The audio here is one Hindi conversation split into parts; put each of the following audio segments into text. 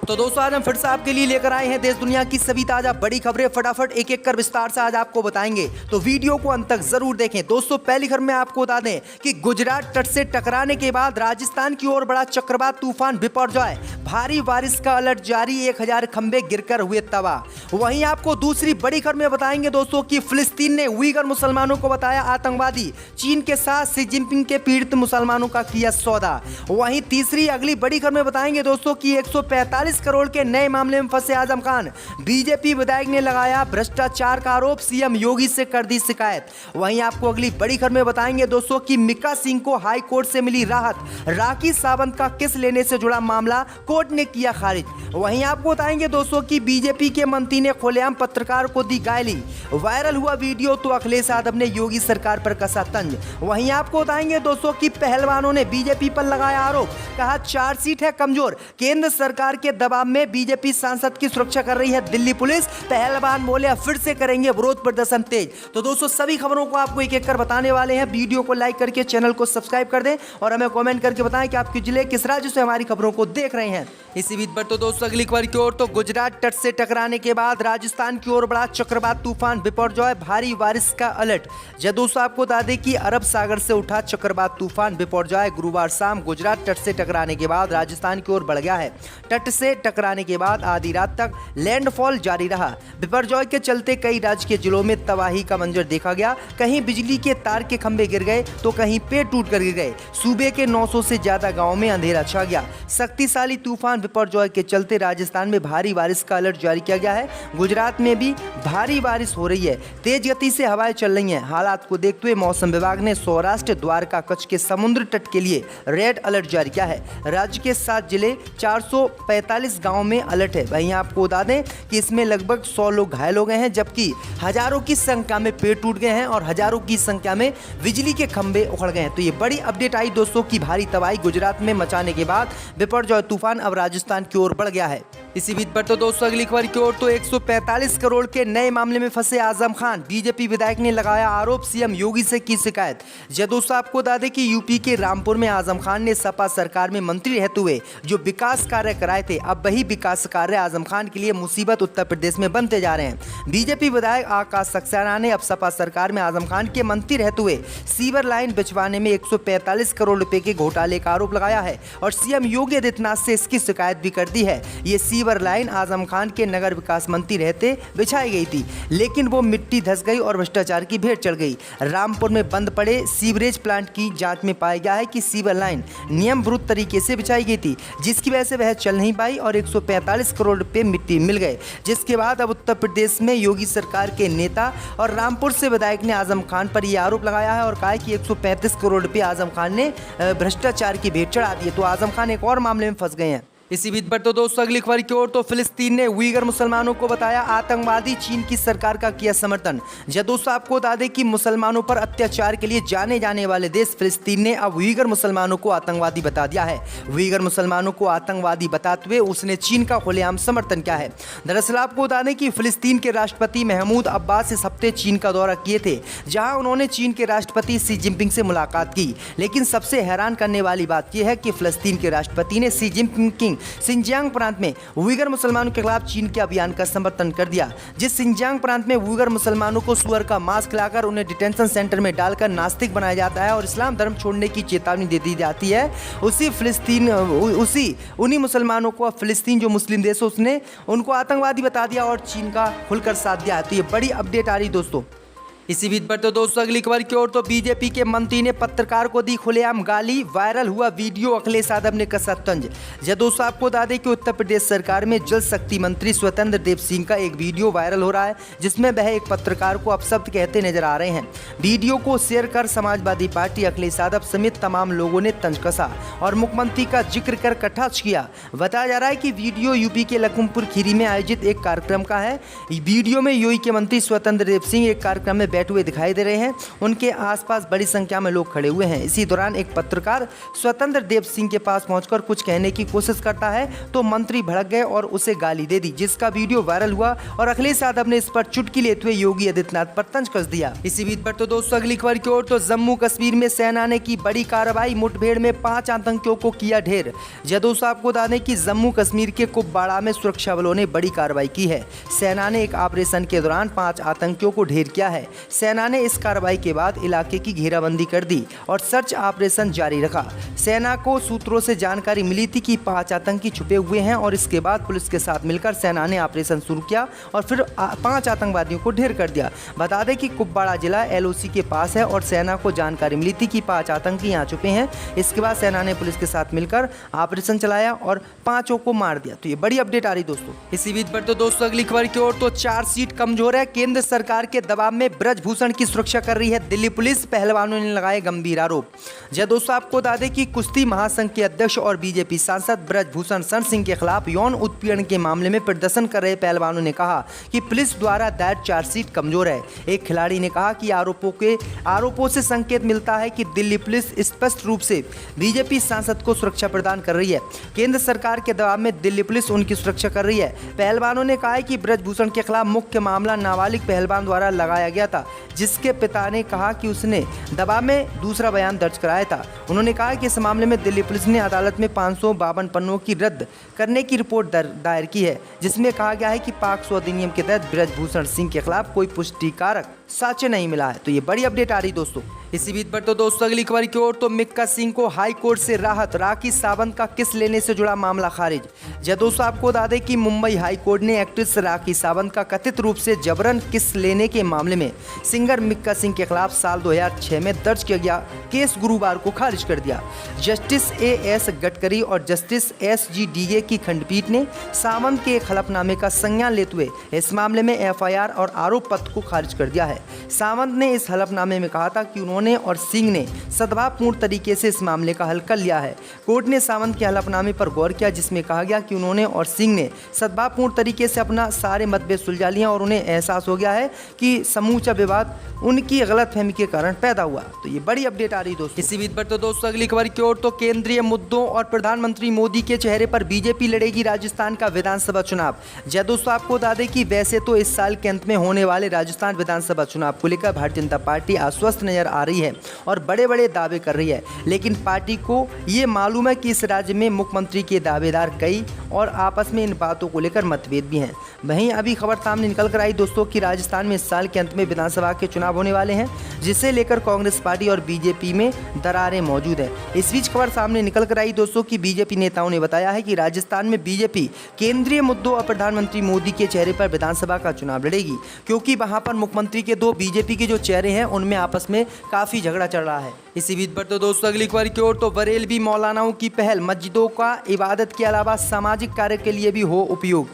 तो दोस्तों आज हम फिर से आपके लिए लेकर आए हैं देश दुनिया की सभी ताजा बड़ी खबरें। फटाफट एक एक कर विस्तार से आज आपको बताएंगे, तो वीडियो को अंत तक जरूर देखें। दोस्तों पहली खबर में आपको बता दें कि गुजरात तट से टकराने के बाद राजस्थान की ओर बड़ा चक्रवात तूफान बिपरजॉय, भारी बारिश का अलर्ट जारी, 1000 खंबे गिरकर हुए तबाह। वहीं आपको दूसरी बड़ी खबर में बताएंगे दोस्तों कि फिलिस्तीन ने उइगर मुसलमानों को बताया आतंकवादी, चीन के साथ शी जिनपिंग के पीड़ित मुसलमानों का किया सौदा। वहीं तीसरी अगली बड़ी खबर में बताएंगे दोस्तों कि 145 करोड़ के नए मामले में फंसे आजम खान, बीजेपी विधायक ने लगाया भ्रष्टाचार का आरोप, सीएम योगी से कर दी शिकायत। वहीं आपको अगली बड़ी खबर में बताएंगे दोस्तों कि मिका सिंह को हाई कोर्ट से मिली राहत, राखी सावंत का किस लेने से जुड़ा मामला कोर्ट ने किया खारिज। वहीं आपको बताएंगे दोस्तों कि बीजेपी के मंत्री ने खुलेआम पत्रकार को दी गाली, वायरल हुआ वीडियो तो अखिलेश यादव ने योगी सरकार पर कसा तंज। वहीं आपको बताएंगे दोस्तों कि पहलवानों ने बीजेपी पर लगाया आरोप, कहा चार्जशीट है कमजोर, केंद्र सरकार के दबाव में बीजेपी सांसद की सुरक्षा कर रही है दिल्ली पुलिस। पहलवान बोले फिर से करेंगे विरोध प्रदर्शन तेज। तो दोस्तों सभी खबरों को आपको एक एक कर बताने वाले हैं। वीडियो को लाइक करके चैनल को सब्सक्राइब कर दें और हमें कमेंट करके बताएं कि आप किस जिले किस राज्य से हमारी खबरों को देख रहे हैं। इसी बीच पर तो दोस्तों अगली खबर की ओर, तो गुजरात तट से टकराने के बाद राजस्थान की ओर बड़ा चक्रवात तूफान बिपरजॉय, भारी बारिश का अलर्ट। जब दोस्तों आपको बता दें कि अरब सागर से उठा चक्रवात तूफान बिपरजॉय गुरुवार शाम गुजरात तट से टकराने के बाद राजस्थान की ओर बढ़ गया है। तट से टकराने के बाद आधी रात तक लैंडफॉल जारी रहा। बिपरजॉय के चलते कई राज्य के जिलों में तबाही का मंजर देखा गया। कहीं बिजली के तार के खंभे गिर गए तो कहीं पेड़ टूट कर गिर गए। सूबे के 900 से ज्यादा गांवों में अंधेरा छा गया। शक्तिशाली तूफान बिपरजॉय के चलते राजस्थान में भारी बारिश का अलर्ट जारी किया गया है। गुजरात में भी भारी बारिश हो रही है, तेज गति से हवाएं चल रही हैं। हालात को देखते हुए मौसम विभाग ने सौराष्ट्र, द्वारका, कच्छ के समुद्र तट के लिए रेड अलर्ट जारी किया है। राज्य के 7 जिले 445 गांवों में अलर्ट है। वहीं आपको बता दें कि इसमें लगभग 100 लोग घायल हो गए हैं, जबकि हजारों की संख्या में पेड़ टूट गए हैं और हजारों की संख्या में बिजली के खंभे उखड़ गए हैं। तो ये बड़ी अपडेट आई दोस्तों की भारी तबाही गुजरात में मचाने के बाद बिपरजॉय तूफान अब राजस्थान की ओर बढ़ गया है। इसी बीच पर तो दोस्तों अगली खबर की ओर, तो 145 करोड़ के नए मामले में फंसे आजम खान, बीजेपी विधायक ने लगाया आरोप, सीएम योगी से की शिकायत। जब दोस्तों आपको बता दें कि यूपी के रामपुर में आजम खान ने सपा सरकार में मंत्री रहते हुए जो विकास कार्य कराए थे, अब वही विकास कार्य आजम खान के लिए मुसीबत उत्तर प्रदेश में बनते जा रहे हैं। बीजेपी विधायक आकाश सक्सेना ने अब सपा सरकार में आजम खान के मंत्री रहते हुए सीवर लाइन बिछवाने में 145 करोड़ रुपए के घोटाले का आरोप लगाया है और सीएम योगी आदित्यनाथ से इसकी शिकायत भी कर दी है। ये सीवर लाइन आजम खान के नगर विकास मंत्री रहते बिछाई गई थी, लेकिन वो मिट्टी धंस गई और भ्रष्टाचार की भेंट चढ़ गई। रामपुर में बंद पड़े सीवरेज प्लांट की जांच में पाया गया है कि सीवर लाइन नियम विरुद्ध तरीके से बिछाई गई थी, जिसकी वजह से वह चल नहीं पाई और 145 करोड़ रुपए मिट्टी मिल गए। जिसके बाद अब उत्तर प्रदेश में योगी सरकार के नेता और रामपुर से विधायक ने आजम खान पर यह आरोप लगाया है और कहा है कि 135 करोड़ रुपए आजम खान ने भ्रष्टाचार की भेंट चढ़ा दी है। तो आजम खान एक और मामले में फंस गए हैं। इसी बीच पर तो दोस्तों अगली खबर की ओर, तो फिलिस्तीन ने उइगर मुसलमानों को बताया आतंकवादी, चीन की सरकार का किया समर्थन। जब दोस्तों आपको बता दें कि मुसलमानों पर अत्याचार के लिए जाने जाने वाले देश फिलिस्तीन ने अब उइगर मुसलमानों को आतंकवादी बता दिया है। उइगर मुसलमानों को आतंकवादी बताते हुए उसने चीन का खुलेआम समर्थन किया है। दरअसल आपको बता दें कि फिलिस्तीन के राष्ट्रपति महमूद अब्बास इस हफ्ते चीन का दौरा किए थे, जहाँ उन्होंने चीन के राष्ट्रपति शी जिनपिंग से मुलाकात की। लेकिन सबसे हैरान करने वाली बात यह है कि फिलिस्तीन के राष्ट्रपति ने शी जिनपिंग सिंजियांग प्रांत में उइगर मुसलमानों के खिलाफ चीन के अभियान का समर्थन कर दिया। जिस सिंजियांग प्रांत में उइगर मुसलमानों को सुअर का मांस खिलाकर उन्हें डिटेंशन सेंटर में डालकर नास्तिक बनाया जाता है और इस्लाम धर्म छोड़ने की चेतावनी दे दी जाती है, उन्हीं मुसलमानों को फिलिस्तीन जो मुस्लिम देश है उसने उनको आतंकवादी बता दिया और चीन का खुलकर साथ दिया। तो ये बड़ी अपडेट आ रही दोस्तों। इसी बीच पर तो दोस्तों अगली खबर की ओर, तो बीजेपी के मंत्री ने पत्रकार को दी खुलेआम गाली, वायरल हुआ वीडियो, अखिलेश यादव ने कसा तंज। जब दोस्तों आपको बता दें कि उत्तर प्रदेश सरकार में जल शक्ति मंत्री स्वतंत्र देव सिंह का एक वीडियो वायरल हो रहा है, जिसमें वह एक पत्रकार को अपशब्द कहते नजर आ रहे हैं। वीडियो को शेयर कर समाजवादी पार्टी अखिलेश यादव समेत तमाम लोगों ने तंज कसा और मुख्यमंत्री का जिक्र कर कटाक्ष किया। बताया जा रहा है कि वीडियो यूपी के लखीमपुर खीरी में आयोजित एक कार्यक्रम का है। वीडियो में यूपी के मंत्री स्वतंत्र देव सिंह एक कार्यक्रम में बैठे हुए दिखाई दे रहे हैं। उनके आसपास बड़ी संख्या में लोग खड़े हुए हैं। इसी दौरान एक पत्रकार स्वतंत्र देव सिंह के पास पहुंचकर कुछ कहने की कोशिश करता है तो मंत्री भड़क गए और उसे गाली दे दी, जिसका वीडियो वायरल हुआ और अखिलेश यादव ने इस पर चुटकी लेते हुए योगी आदित्यनाथ पर तंज कस दिया। इसी बीच पर तो दोस्तों अगली खबर की ओर तो जम्मू कश्मीर में सेना ने की बड़ी कार्रवाई, मुठभेड़ में 5 आतंकियों को किया ढेर। दोस्तों आपको बता दें कि जम्मू कश्मीर के कुपवाड़ा में सुरक्षा बलों ने बड़ी कार्रवाई की है। सेना ने एक ऑपरेशन के दौरान 5 आतंकियों को ढेर किया है। सेना ने इस कार्रवाई के बाद इलाके की घेराबंदी कर दी और सर्च ऑपरेशन जारी रखा। सेना को सूत्रों से जानकारी मिली थी कि 5 आतंकी छुपे हुए हैं और इसके बाद पुलिस के साथ मिलकर सेना ने ऑपरेशन शुरू किया और फिर 5 आतंकवादियों को ढेर कर दिया। बता दें कि कुपवाड़ा जिला LOC के पास है और सेना को जानकारी मिली थी कि 5 आतंकी यहाँ छुपे हैं। इसके बाद सेना ने पुलिस के साथ मिलकर ऑपरेशन चलाया और 5 को मार दिया। तो ये बड़ी अपडेट आ रही दोस्तों। इसी बीच पर तो दोस्तों अगली खबर की ओर तो चार्जशीट कमजोर है, केंद्र सरकार के दबाव में ब्रजभूषण की सुरक्षा कर रही है दिल्ली पुलिस, पहलवानों ने लगाए गंभीर आरोप। दोस्तों आपको बता दें कि कुश्ती महासंघ के अध्यक्ष और बीजेपी सांसद ब्रजभूषण शरण सिंह के खिलाफ यौन उत्पीड़न के मामले में प्रदर्शन कर रहे पहलवानों ने कहा कि पुलिस द्वारा दायर चार्जशीट कमजोर है। एक खिलाड़ी ने कहा कि आरोपों से संकेत मिलता है कि दिल्ली पुलिस स्पष्ट रूप से बीजेपी सांसद को सुरक्षा प्रदान कर रही है। केंद्र सरकार के दबाव में दिल्ली पुलिस उनकी सुरक्षा कर रही है। पहलवानों ने कहा है कि ब्रजभूषण के खिलाफ मुख्य मामला नाबालिग पहलवान द्वारा लगाया गया था, जिसके पिता ने कहा कि उसने दबाव में दूसरा बयान दर्ज कराया था। उन्होंने कहा कि इस मामले में दिल्ली पुलिस ने अदालत में 552 पन्नों की रद्द करने की रिपोर्ट दायर की है, जिसमें कहा गया है कि पॉक्सो अधिनियम के तहत ब्रजभूषण सिंह के खिलाफ कोई पुष्टिकारक साक्ष्य नहीं मिला है। तो ये बड़ी अपडेट आ रही दोस्तों। इसी बीच पर तो दोस्तों अगली खबर की ओर तो मिक्का सिंह को हाई कोर्ट से राहत, राखी सावंत का किस लेने से जुड़ा मामला खारिज। दोस्तों आपको बता दें कि मुंबई हाई कोर्ट ने एक्ट्रेस राखी सावंत का कथित रूप से जबरन किस लेने के मामले में सिंगर मिक्का सिंह के खिलाफ साल 2006 में दर्ज किया गया केस गुरुवार को खारिज कर दिया। जस्टिस AS गडकरी और जस्टिस SG डीगे की खंडपीठ ने सावंत के एक हलफनामे का संज्ञान लेते हुए इस मामले में FIR और आरोप पत्र को खारिज कर दिया है। सावंत ने इस हलफनामे में कहा था कि उन्होंने और सिंह ने सद्भावपूर्ण तरीके से इस मामले का हल कर लिया है। कोर्ट ने सावंत के हलफनामे पर गौर किया, जिसमें कहा गया कि उन्होंने और सिंह ने सद्भावपूर्ण तरीके से अपना सारे मतभेद सुलझा लिए और उन्हें एहसास हो गया है कि समूचा विवाद उनकी गलतफहमी के कारण पैदा हुआ। तो ये बड़ी अपडेट आ रही दोस्तों। इसी बीच पर तो दोस्तों अगली खबर की ओर तो केंद्रीय मुद्दों और प्रधानमंत्री मोदी के चेहरे पर बीजेपी लड़ेगी राजस्थान का विधानसभा चुनाव। दोस्तों आपको बता दें कि वैसे तो इस साल के अंत में होने वाले राजस्थान विधानसभा चुनाव को लेकर भारतीय जनता पार्टी आश्वस्त नजर आ रही है और बड़े बड़े दावे कर रही है, लेकिन पार्टी को ये मालूम है कि इस राज्य में मुख्यमंत्री के दावेदार कई और आपस में इन बातों को लेकर मतभेद भी हैं। वहीं अभी खबर सामने निकल कर आई दोस्तों कि राजस्थान में इस साल के अंत में विधानसभा के चुनाव होने वाले हैं, जिसे लेकर कांग्रेस पार्टी और बीजेपी में दरारें मौजूद है। इस बीच खबर सामने निकल कर आई दोस्तों कि बीजेपी नेताओं ने बताया है कि राजस्थान में बीजेपी केंद्रीय मुद्दों और प्रधानमंत्री मोदी के चेहरे पर विधानसभा का चुनाव लड़ेगी, क्योंकि वहां पर मुख्यमंत्री के 2 बीजेपी के जो चेहरे हैं उनमें आपस में काफी झगड़ा चल रहा है। इसी बीच पर तो दोस्तों अगली खबर की ओर तो बरेलवी मौलानाओं की पहल, मस्जिदों का इबादत के अलावा सामाजिक कार्य के लिए भी हो उपयोग।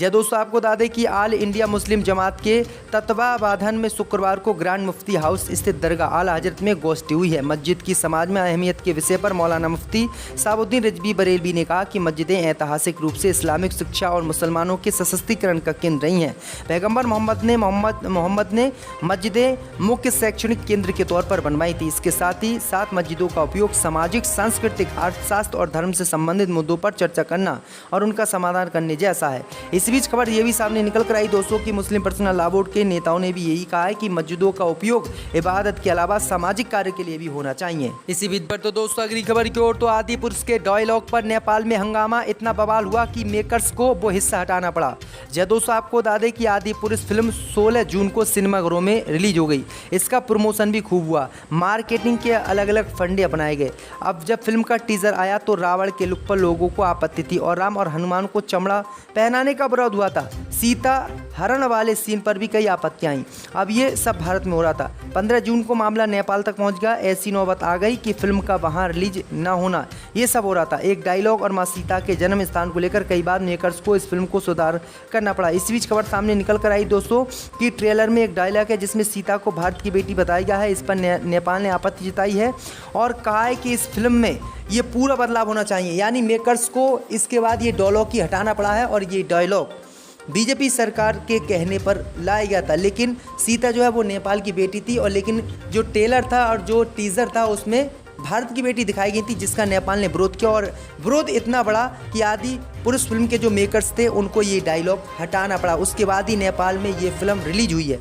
दोस्तों आपको बता दें कि ऑल इंडिया मुस्लिम जमात के तत्वावधान में शुक्रवार को ग्रांड मुफ्ती हाउस स्थित दरगाह आला हजरत में गोष्ठी हुई है। मस्जिद की समाज में अहमियत के विषय पर मौलाना मुफ्ती साबुद्दीन रिजवी बरेलवी ने कहा कि मस्जिदें ऐतिहासिक रूप से इस्लामिक शिक्षा और मुसलमानों के सशक्तिकरण का केंद्र रही हैं। पैगंबर मोहम्मद ने मस्जिदें मुख्य शैक्षणिक केंद्र के तौर पर बनवाई थी। इसके साथ ही साथ मस्जिदों का उपयोग सामाजिक, सांस्कृतिक, अर्थशास्त्र और धर्म से संबंधित मुद्दों पर चर्चा करना और उनका समाधान करने जैसा है। इस बीच खबर ये भी सामने निकल कर आई दोस्तों कि मुस्लिम पर्सनल लॉ बोर्ड के नेताओं ने भी यही कहा है कि मस्जिदों का उपयोग इबादत के अलावा सामाजिक कार्य के लिए भी होना चाहिए। इसी बीच पर तो दोस्तों अगली खबर की ओर तो आदि पुरुष के डायलॉग पर नेपाल में हंगामा, इतना बवाल हुआ कि मेकर्स को वो हिस्सा हटाना पड़ा। दोस्तों आपको बता दें कि आदि पुरुष फिल्म 16 जून को सिनेमाघरों में रिलीज हो गई। इसका प्रमोशन भी खूब हुआ, मार्केटिंग के अलग अलग फंडे अपनाए गए। अब जब फिल्म का टीजर आया तो रावण के लुक पर लोगों को आपत्ति थी और राम और हनुमान को चमड़ा पहनाने का विरोध हुआ था। सीता हरण वाले सीन पर भी कई आपत्तियां आई। अब ये सब भारत में हो रहा था। 15 जून को मामला नेपाल तक पहुंच गया। ऐसी नौबत आ गई कि फिल्म का वहां रिलीज न होना, ये सब हो रहा था। एक डायलॉग और मां सीता के जन्म स्थान को लेकर कई बार मेकर्स को इस फिल्म को सुधार करना पड़ा। इस बीच खबर सामने निकल कर आई दोस्तों कि ट्रेलर में एक डायलॉग है जिसमें सीता को भारत की बेटी बताया गया है। इस पर नेपाल ने आपत्ति जताई है और कहा है कि इस फिल्म में ये पूरा बदलाव होना चाहिए, यानी मेकर्स को इसके बाद ये डायलॉग की हटाना पड़ा है और ये डायलॉग बीजेपी सरकार के कहने पर लाया गया था। लेकिन सीता जो है वो नेपाल की बेटी थी, और लेकिन जो ट्रेलर था और जो टीज़र था उसमें भारत की बेटी दिखाई गई थी, जिसका नेपाल ने विरोध किया। और विरोध इतना बड़ा कि आदि पुरुष फिल्म के जो मेकर्स थे उनको ये डायलॉग हटाना पड़ा। उसके बाद ही नेपाल में ये फिल्म रिलीज हुई है।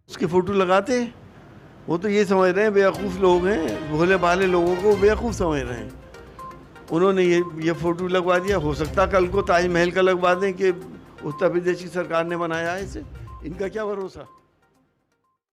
उसके फोटो लगाते हैं, वो तो ये समझ रहे हैं बेवकूफ़ लोग हैं, भोले भाले लोगों को बेवकूफ़ समझ रहे हैं। उन्होंने ये फ़ोटो लगवा दिया। हो सकता कल को ताजमहल का लगवा दें कि उत्तर प्रदेश की सरकार ने बनाया है इसे, इनका क्या भरोसा।